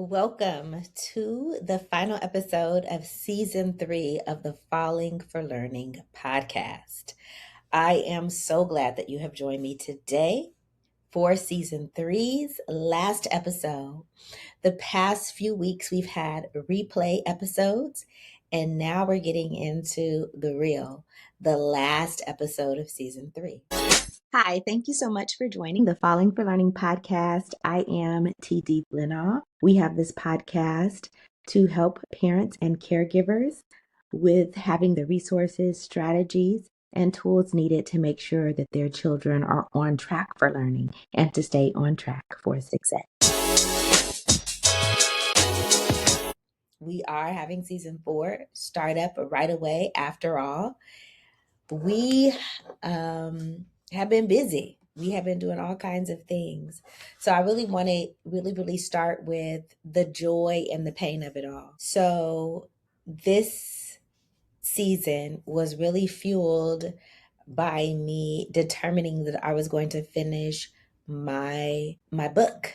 Welcome to the final episode of season 3 of the Falling for Learning podcast. I am so glad that you have joined me today for season 3's last episode. The past few weeks, we've had replay episodes, and now we're getting into the last episode of season 3. Hi, thank you so much for joining the Falling for Learning podcast. I am TD Blennaw. We have this podcast to help parents and caregivers with having the resources, strategies, and tools needed to make sure that their children are on track for learning and to stay on track for success. We are having season 4 start up right away. After all, we have been busy. We have been doing all kinds of things. So I really want to really start with the joy and the pain of it all. So this season was really fueled by me determining that I was going to finish my book.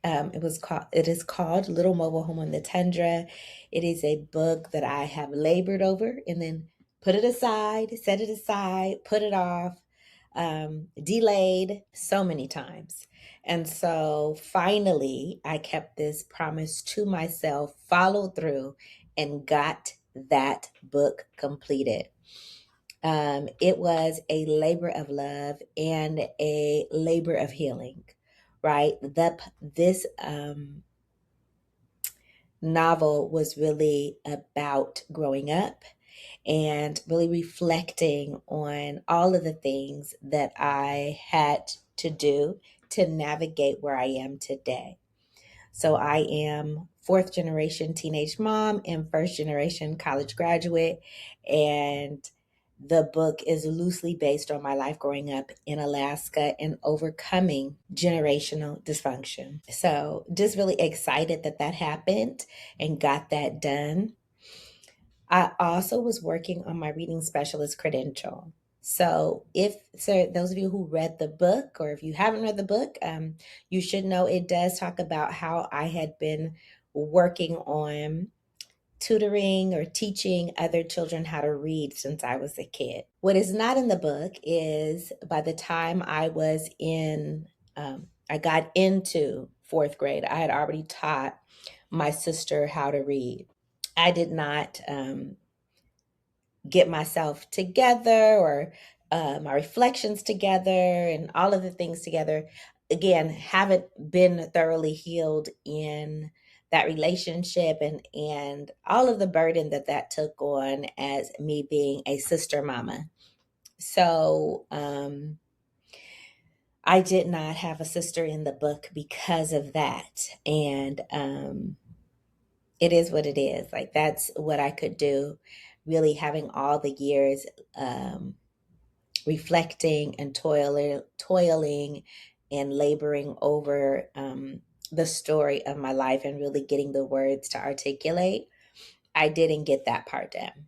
It is called Little Mobile Home on the Tundra. It is a book that I have labored over and then put it aside, set it aside, put it off, delayed so many times. And so finally, I kept this promise to myself, followed through, and got that book completed. It was a labor of love and a labor of healing, right? This novel was really about growing up and really reflecting on all of the things that I had to do to navigate where I am today. So I am 4th generation teenage mom and 1st generation college graduate, and the book is loosely based on my life growing up in Alaska and overcoming generational dysfunction. So just really excited that that happened and got that done. I also was working on my reading specialist credential. So those of you who read the book, or if you haven't read the book, you should know it does talk about how I had been working on tutoring or teaching other children how to read since I was a kid. What is not in the book is by the time I got into 4th grade, I had already taught my sister how to read. I did not get myself together or my reflections together and all of the things together. Again, haven't been thoroughly healed in that relationship and all of the burden that took on as me being a sister mama. So I did not have a sister in the book because of that. And it is what it is. Like, that's what I could do, really having all the years reflecting and toiling and laboring over the story of my life and really getting the words to articulate. I didn't get that part done.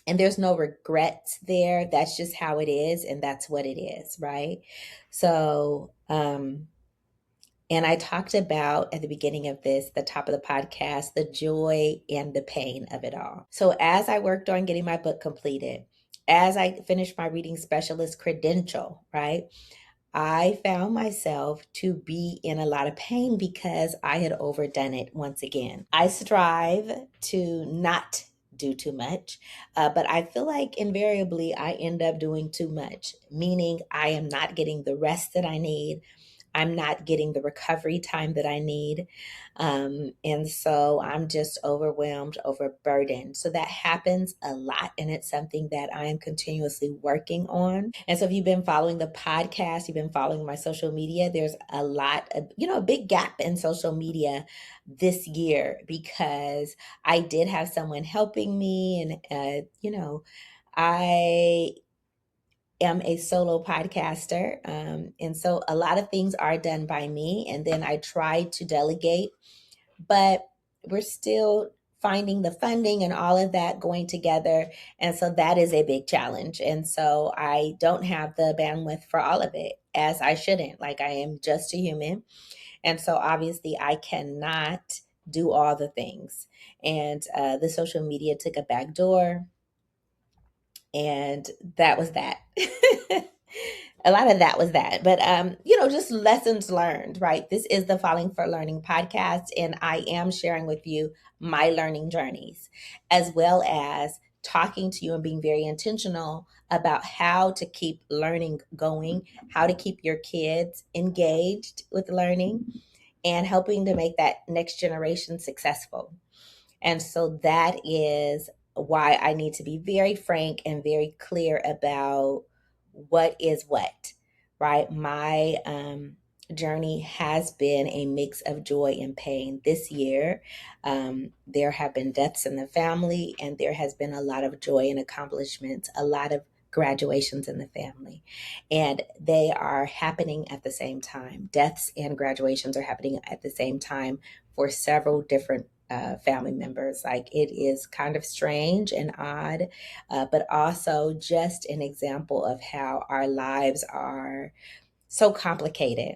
And there's no regrets there. That's just how it is, and that's what it is, right? So, and I talked about at the beginning of the top of the podcast, the joy and the pain of it all. So as I worked on getting my book completed, as I finished my reading specialist credential, right, I found myself to be in a lot of pain because I had overdone it once again. I strive to not do too much, but I feel like invariably I end up doing too much, meaning I am not getting the rest that I need. I'm not getting the recovery time that I need. And so I'm just overwhelmed, overburdened. So that happens a lot. And it's something that I am continuously working on. And so if you've been following the podcast, you've been following my social media, there's a lot of, a big gap in social media this year because I did have someone helping me. And, I am a solo podcaster. And so a lot of things are done by me. And then I try to delegate, but we're still finding the funding and all of that going together. And so that is a big challenge. And so I don't have the bandwidth for all of it, as I shouldn't. Like, I am just a human. And so obviously I cannot do all the things. And the social media took a back door, and that was that. A lot of that was that. But just lessons learned, right? This is the Falling for Learning podcast, and I am sharing with you my learning journeys, as well as talking to you and being very intentional about how to keep learning going, how to keep your kids engaged with learning, and helping to make that next generation successful. And so that is why I need to be very frank and very clear about what is what, right? My journey has been a mix of joy and pain. This year, there have been deaths in the family, and there has been a lot of joy and accomplishments, a lot of graduations in the family. And they are happening at the same time. Deaths and graduations are happening at the same time for several different family members. Like, it is kind of strange and odd, but also just an example of how our lives are so complicated.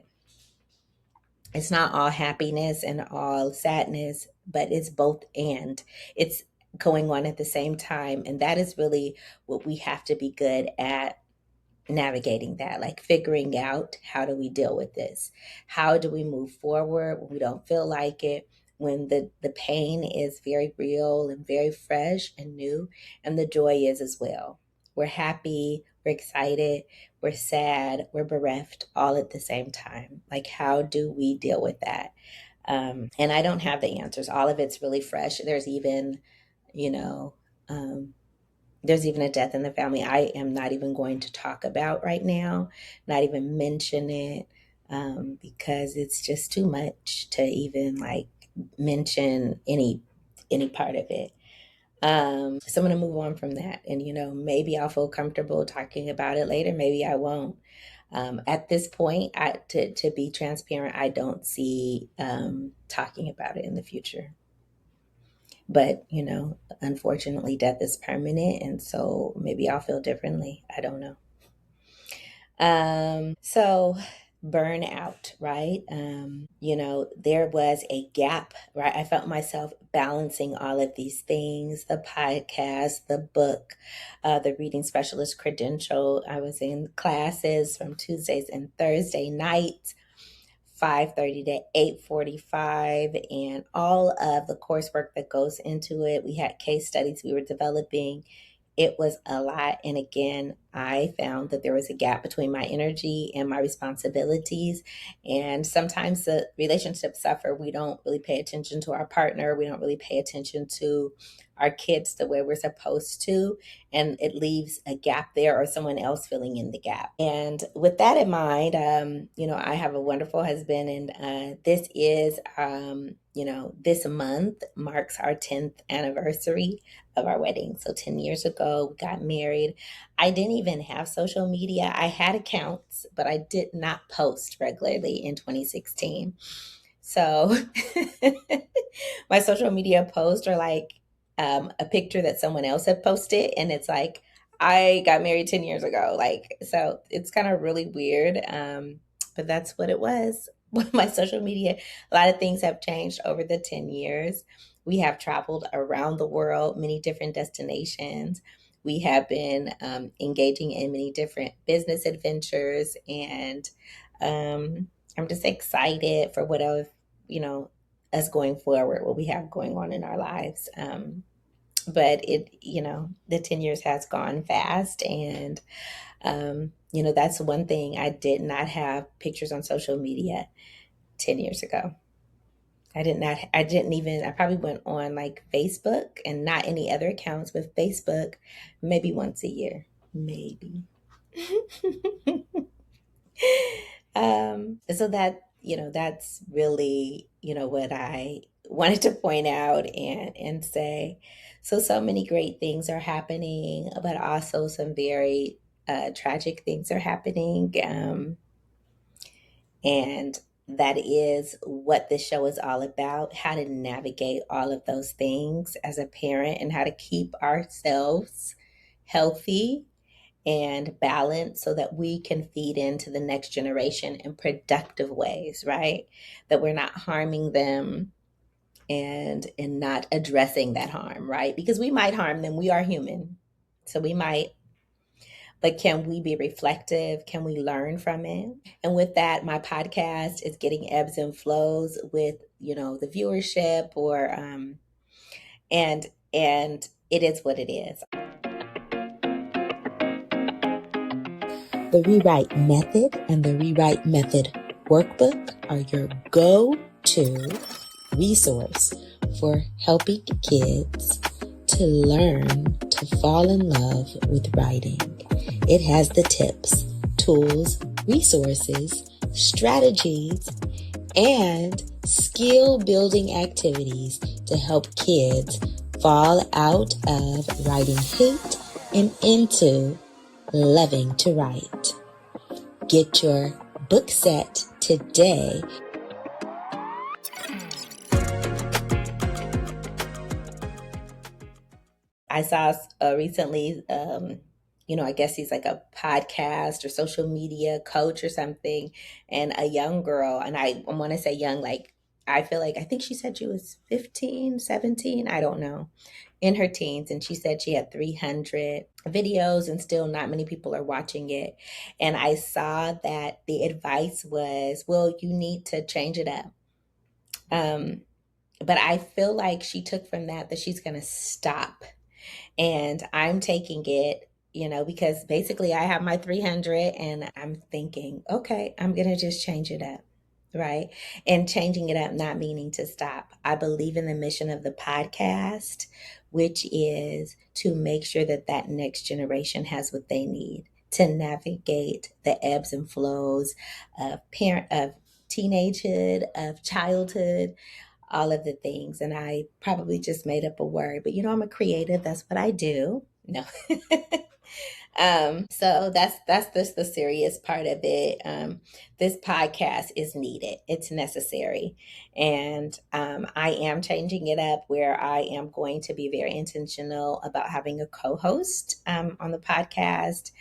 It's not all happiness and all sadness, but it's both, and it's going on at the same time. And that is really what we have to be good at navigating, that, like figuring out, how do we deal with this? How do we move forward when we don't feel like it, when the pain is very real and very fresh and new, and the joy is as well? We're happy, we're excited, we're sad, we're bereft, all at the same time. Like, how do we deal with that? And I don't have the answers. All of it's really fresh. You know um, there's even a death in the family I am not even going to talk about right now, not even mention it, because it's just too much to even like mention any part of it. So I'm going to move on from that, and maybe I'll feel comfortable talking about it later. Maybe I won't. At this point, to be transparent, I don't see talking about it in the future. But, unfortunately, death is permanent. And so maybe I'll feel differently. I don't know. So burnout, right? There was a gap, right? I felt myself balancing all of these things: the podcast, the book, the reading specialist credential. I was in classes from Tuesdays and Thursday nights, 5:30 to 8:45, and all of the coursework that goes into it. We had case studies we were developing. It was a lot. And again, I found that there was a gap between my energy and my responsibilities. And sometimes the relationships suffer. We don't really pay attention to our partner. We don't really pay attention to our kids the way we're supposed to. And it leaves a gap there, or someone else filling in the gap. And with that in mind, I have a wonderful husband, and this month marks our 10th anniversary of our wedding. So 10 years ago, we got married. I didn't even have social media. I had accounts, but I did not post regularly in 2016. So my social media posts are like a picture that someone else had posted, and it's like, I got married 10 years ago. Like, so it's kind of really weird. But that's what it was with my social media. A lot of things have changed over the 10 years. We have traveled around the world, many different destinations. We have been engaging in many different business adventures, and I'm just excited for what else, us going forward, what we have going on in our lives. But the 10 years has gone fast, and that's one thing. I did not have pictures on social media 10 years ago. I probably went on like Facebook and not any other accounts, but Facebook maybe once a year, maybe. So that's really, what I wanted to point out and say. So many great things are happening, but also some very tragic things are happening. And that is what this show is all about, how to navigate all of those things as a parent and how to keep ourselves healthy and balanced so that we can feed into the next generation in productive ways, right? That we're not harming them and not addressing that harm, right? Because we might harm them. We are human. So we might, but can we be reflective? Can we learn from it? And with that, my podcast is getting ebbs and flows with, the viewership and and it is what it is. The Rewrite Method and the Rewrite Method Workbook are your go-to resource for helping kids to learn to fall in love with writing. It has the tips, tools, resources, strategies, and skill building activities to help kids fall out of writing hate and into loving to write. Get your book set today. I saw recently, I guess he's like a podcast or social media coach or something, and a young girl, and I want to say young, like, I feel like, I think she said she was 15, 17, I don't know, in her teens, and she said she had 300 videos and still not many people are watching it. And I saw that the advice was, well, you need to change it up. But I feel like she took from that she's going to stop. And I'm taking it, because basically I have my 300 and I'm thinking, okay, I'm going to just change it up. Right. And changing it up, not meaning to stop. I believe in the mission of the podcast, which is to make sure that that next generation has what they need to navigate the ebbs and flows of teenagehood, of childhood, all of the things. And I probably just made up a word, but I'm a creative. That's what I do. No. So that's just the serious part of it. This podcast is needed. It's necessary. And I am changing it up where I am going to be very intentional about having a co-host on the podcast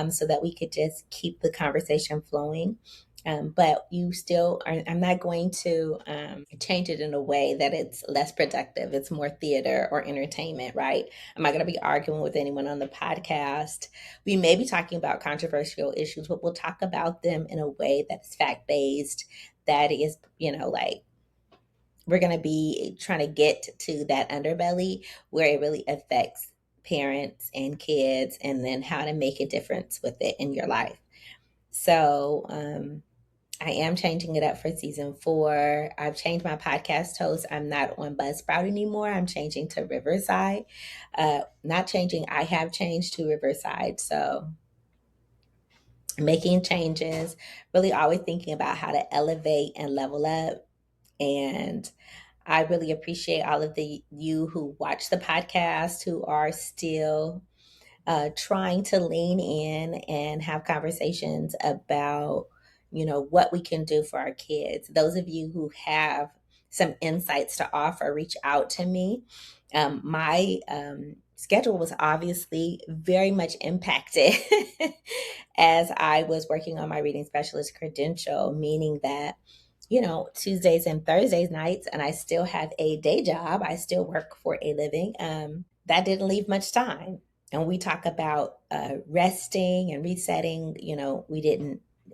so that we could just keep the conversation flowing. But you still are, I'm not going to change it in a way that it's less productive. It's more theater or entertainment, right? I'm not going to be arguing with anyone on the podcast. We may be talking about controversial issues, but we'll talk about them in a way that's fact-based, that is, like, we're going to be trying to get to that underbelly where it really affects parents and kids, and then how to make a difference with it in your life. So, I am changing it up for season 4. I've changed my podcast host. I'm not on Buzzsprout anymore. I'm changing to Riverside. Not changing, I have changed to Riverside. So making changes, really always thinking about how to elevate and level up. And I really appreciate all of you who watch the podcast, who are still trying to lean in and have conversations about, what we can do for our kids. Those of you who have some insights to offer, reach out to me. My schedule was obviously very impacted as I was working on my reading specialist credential, meaning that, Tuesdays and Thursdays nights, and I still have a day job. I still work for a living. That didn't leave much time. And we talk about resting and resetting,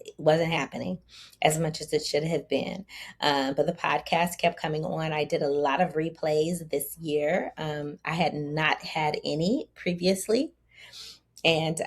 it wasn't happening as much as it should have been. But the podcast kept coming on. I did a lot of replays this year. I had not had any previously. And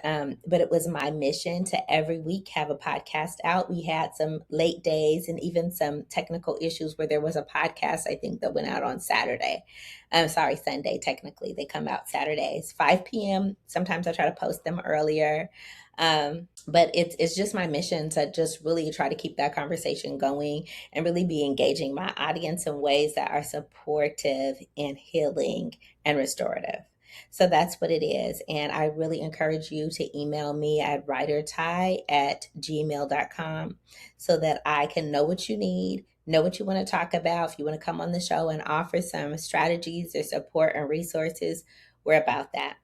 but it was my mission to every week have a podcast out. We had some late days and even some technical issues where there was a podcast, I think, that went out on Saturday. I'm sorry, Sunday. Technically, they come out Saturdays, 5 p.m. Sometimes I try to post them earlier. But it's just my mission to just really try to keep that conversation going and really be engaging my audience in ways that are supportive and healing and restorative. So that's what it is. And I really encourage you to email me at writerty@gmail.com so that I can know what you need, know what you want to talk about. If you want to come on the show and offer some strategies or support and resources, we're about that.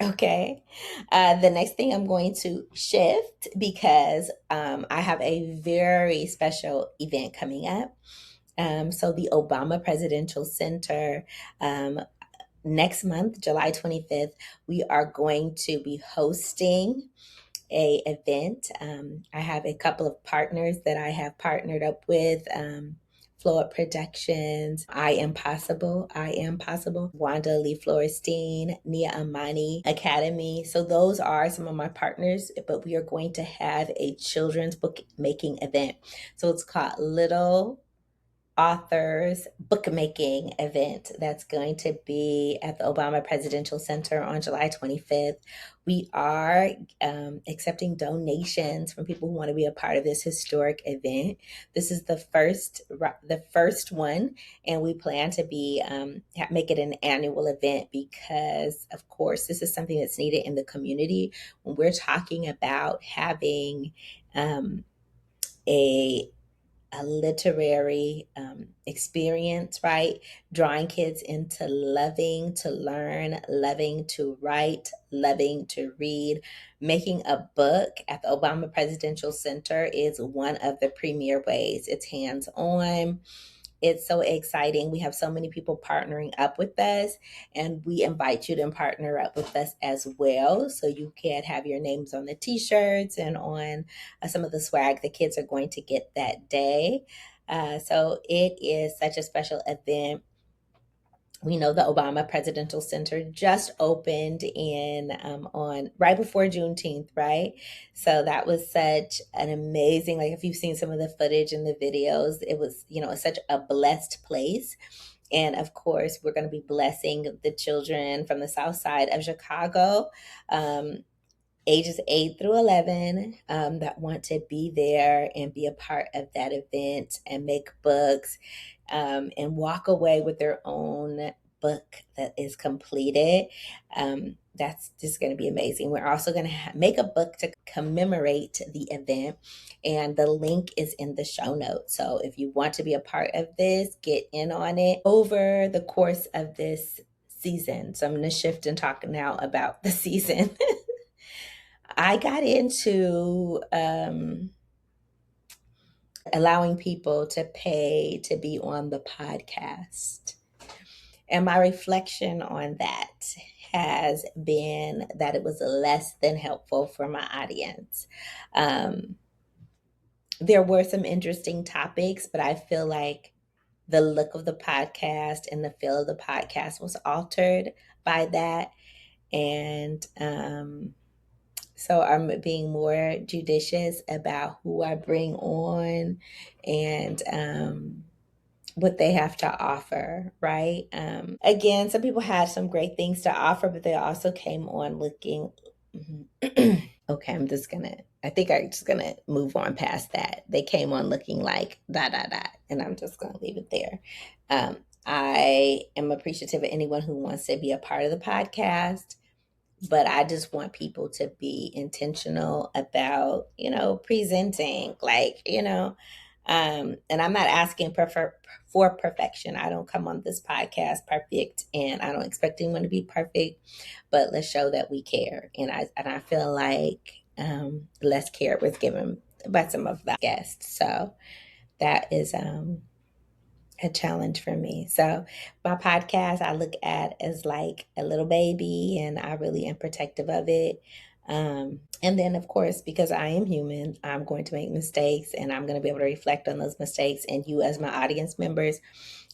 Okay. The next thing I'm going to shift because I have a very special event coming up. So, the Obama Presidential Center, next month, July 25th, we are going to be hosting a event. I have a couple of partners that I have partnered up with. Flow Up Productions, I Am Possible, Wanda Lee Florestein, Nia Amani Academy. So those are some of my partners, but we are going to have a children's book making event. So it's called Little Authors Bookmaking event that's going to be at the Obama Presidential Center on July 25th. We are accepting donations from people who want to be a part of this historic event. This is the first one, and we plan to be make it an annual event because, of course, this is something that's needed in the community. When we're talking about having a literary experience, right? Drawing kids into loving to learn, loving to write, loving to read. Making a book at the Obama Presidential Center is one of the premier ways. It's hands on. It's so exciting. We have so many people partnering up with us, and we invite you to partner up with us as well. So you can have your names on the t shirts and on some of the swag the kids are going to get that day. So it is such a special event. We know the Obama Presidential Center just opened in on right before Juneteenth, right? So that was such an amazing, like if you've seen some of the footage and the videos, it was, such a blessed place. And of course, we're going to be blessing the children from the South Side of Chicago, ages 8 through 11, that want to be there and be a part of that event and make books, and walk away with their own book that is completed. That's just going to be amazing. We're also going to make a book to commemorate the event, and the link is in the show notes. So if you want to be a part of this, get in on it over the course of this season. So I'm going to shift and talk now about the season. I got into allowing people to pay to be on the podcast. And my reflection on that has been that it was less than helpful for my audience. Um, there were some interesting topics, but I feel like the look of the podcast and the feel of the podcast was altered by that. And so I'm being more judicious about who I bring on and what they have to offer, right? Again, some people had some great things to offer, but they also came on looking. Okay, I think I'm just gonna move on past that. They came on looking like da da da, and I'm just gonna leave it there. I am appreciative of anyone who wants to be a part of the podcast, but I just want people to be intentional about, presenting, and I'm not asking for perfection. I don't come on this podcast perfect, and I don't expect anyone to be perfect, but let's show that we care. And I feel like less care was given by some of the guests. So that is a challenge for me. So my podcast I look at as like a little baby, and I really am protective of it. And then of course, because I am human, I'm going to make mistakes, and I'm going to be able to reflect on those mistakes. And you as my audience members,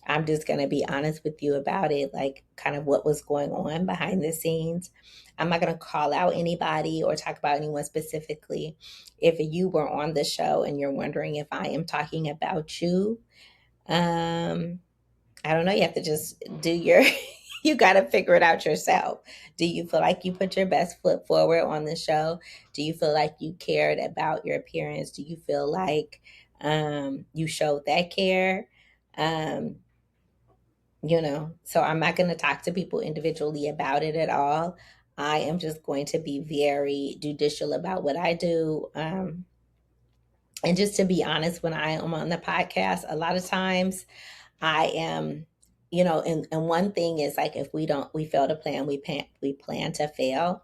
I'm just going to be honest with you about it, like kind of what was going on behind the scenes. I'm not going to call out anybody or talk about anyone specifically. If you were on the show and you're wondering if I am talking about you, um, I don't know. You have to just do your, you got to figure it out yourself. Do you feel like you put your best foot forward on the show? Do you feel like you cared about your appearance? Do you feel like you showed that care? Um, So I'm not going to talk to people individually about it at all. I am just going to be very judicial about what I do. And just to be honest, when I am on the podcast, a lot of times I am, and one thing is like if we fail to plan, we plan to fail.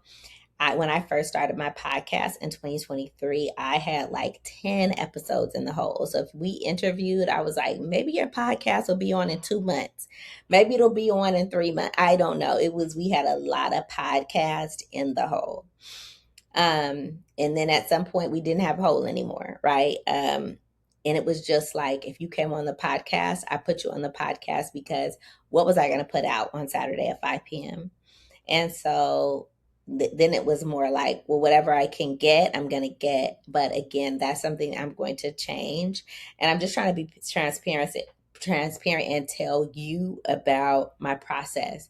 When I first started my podcast in 2023, I had like 10 episodes in the hole. So if we interviewed, I was like, maybe your podcast will be on in 2 months. Maybe it'll be on in 3 months. I don't know. We had a lot of podcasts in the hole. And then at some point we didn't have hole anymore, right? And it was just like, if you came on the podcast, I put you on the podcast because what was I going to put out on Saturday at 5 p.m.? And so then it was more like, well, whatever I can get, I'm going to get. But again, that's something I'm going to change. And I'm just trying to be transparent and tell you about my process.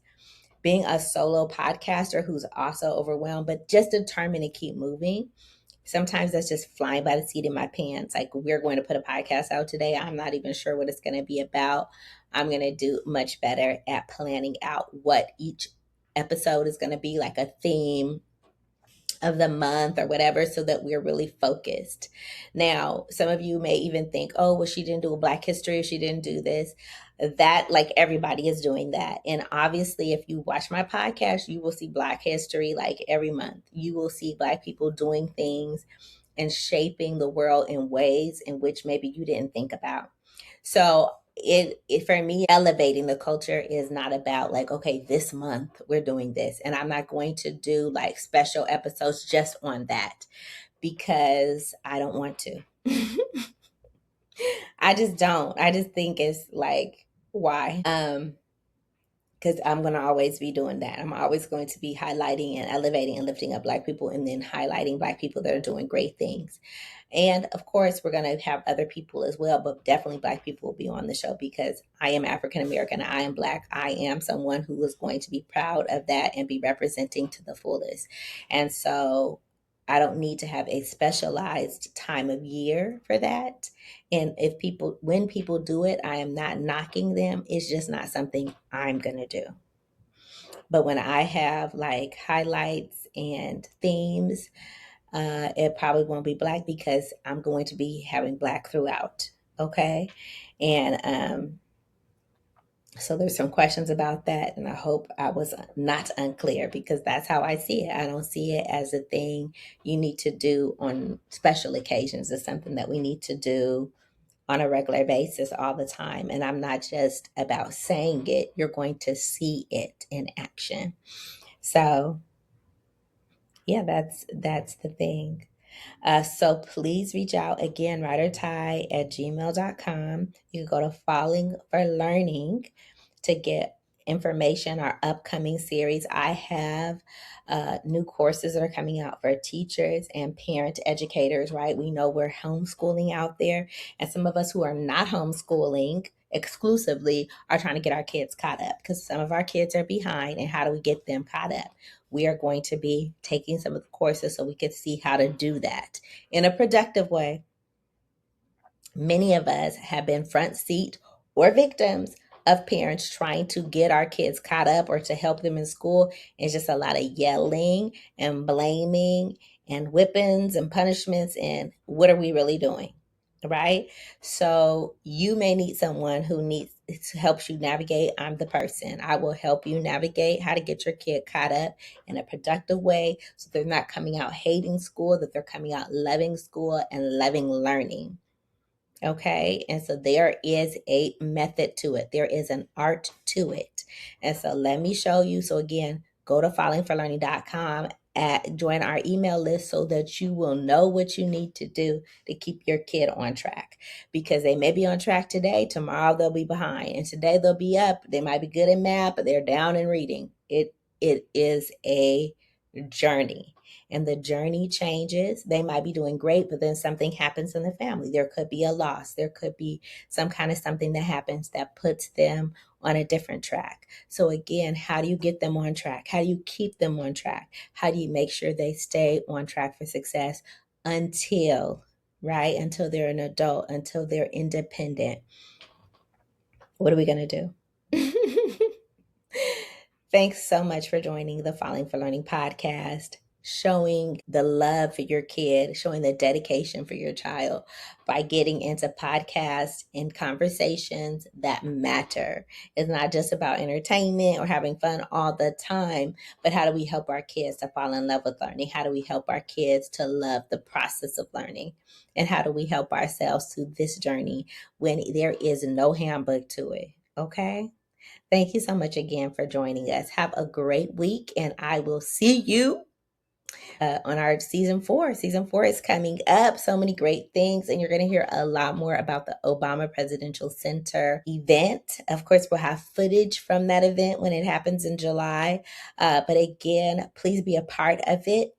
Being a solo podcaster who's also overwhelmed, but just determined to keep moving. Sometimes that's just flying by the seat of my pants. Like, we're going to put a podcast out today. I'm not even sure what it's going to be about. I'm going to do much better at planning out what each episode is going to be, like a theme of the month or whatever, so that we're really focused. Now, some of you may even think, oh, well, she didn't do a Black history, or she didn't do this. That, like, everybody is doing that. And obviously, if you watch my podcast, you will see Black history like every month. You will see Black people doing things and shaping the world in ways in which maybe you didn't think about. So it for me, elevating the culture is not about like, okay, this month we're doing this, and I'm not going to do like special episodes just on that, because I don't want to. I just don't. I just think it's like, why? Because I'm going to always be doing that. I'm always going to be highlighting and elevating and lifting up Black people, and then highlighting Black people that are doing great things. And of course, we're going to have other people as well, but definitely Black people will be on the show, because I am African American. I am Black. I am someone who is going to be proud of that and be representing to the fullest. And so I don't need to have a specialized time of year for that. And when people do it, I am not knocking them. It's just not something I'm going to do. But when I have like highlights and themes, it probably won't be Black, because I'm going to be having Black throughout. Okay. And so there's some questions about that. And I hope I was not unclear, because that's how I see it. I don't see it as a thing you need to do on special occasions. It's something that we need to do on a regular basis all the time. And I'm not just about saying it, you're going to see it in action. So yeah, that's the thing. So please reach out again, ridertie@gmail.com. You can go to Falling for Learning to get information, our upcoming series. I have new courses that are coming out for teachers and parent educators, right? We know we're homeschooling out there, and some of us who are not homeschooling exclusively are trying to get our kids caught up, because some of our kids are behind. And how do we get them caught up? We are going to be taking some of the courses so we can see how to do that in a productive way. Many of us have been front seat or victims of parents trying to get our kids caught up or to help them in school. It's just a lot of yelling and blaming and whippings and punishments. And what are we really doing? Right? So you may need someone who needs helps you navigate. I'm the person. I will help you navigate how to get your kid caught up in a productive way, so they're not coming out hating school, that they're coming out loving school and loving learning. Okay. And so there is a method to it. There is an art to it. And so let me show you. So again, go to fallingforlearning.com, join our email list so that you will know what you need to do to keep your kid on track, because they may be on track today. Tomorrow they'll be behind, and today they'll be up. They might be good in math, but they're down in reading. It is a journey, and the journey changes. They might be doing great, but then something happens in the family. There could be a loss. There could be some kind of something that happens that puts them on a different track. So again, how do you get them on track? How do you keep them on track? How do you make sure they stay on track for success until, right? Until they're an adult, until they're independent. What are we going to do? Thanks so much for joining the Falling for Learning podcast, showing the love for your kid, showing the dedication for your child by getting into podcasts and conversations that matter. It's not just about entertainment or having fun all the time, but how do we help our kids to fall in love with learning? How do we help our kids to love the process of learning? And how do we help ourselves through this journey when there is no handbook to it? Okay? Thank you so much again for joining us. Have a great week, and I will see you on our season 4. Season 4 is coming up. So many great things, and you're going to hear a lot more about the Obama Presidential Center event. Of course, we'll have footage from that event when it happens in July. But again, please be a part of it.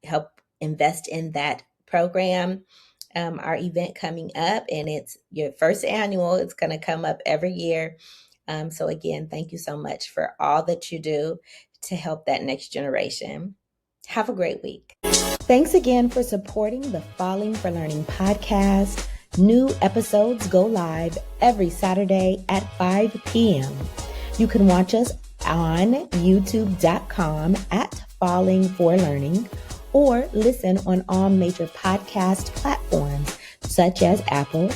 Help invest in that program. Our event coming up, and it's your first annual. It's going to come up every year. So again, thank you so much for all that you do to help that next generation. Have a great week. Thanks again for supporting the Falling for Learning podcast. New episodes go live every Saturday at 5 p.m. You can watch us on youtube.com at Falling for Learning, or listen on all major podcast platforms such as Apple,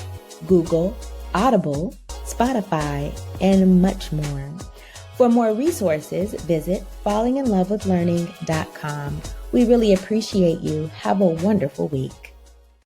Google, Audible, Spotify, and much more. For more resources, visit fallinginlovewithlearning.com. We really appreciate you. Have a wonderful week.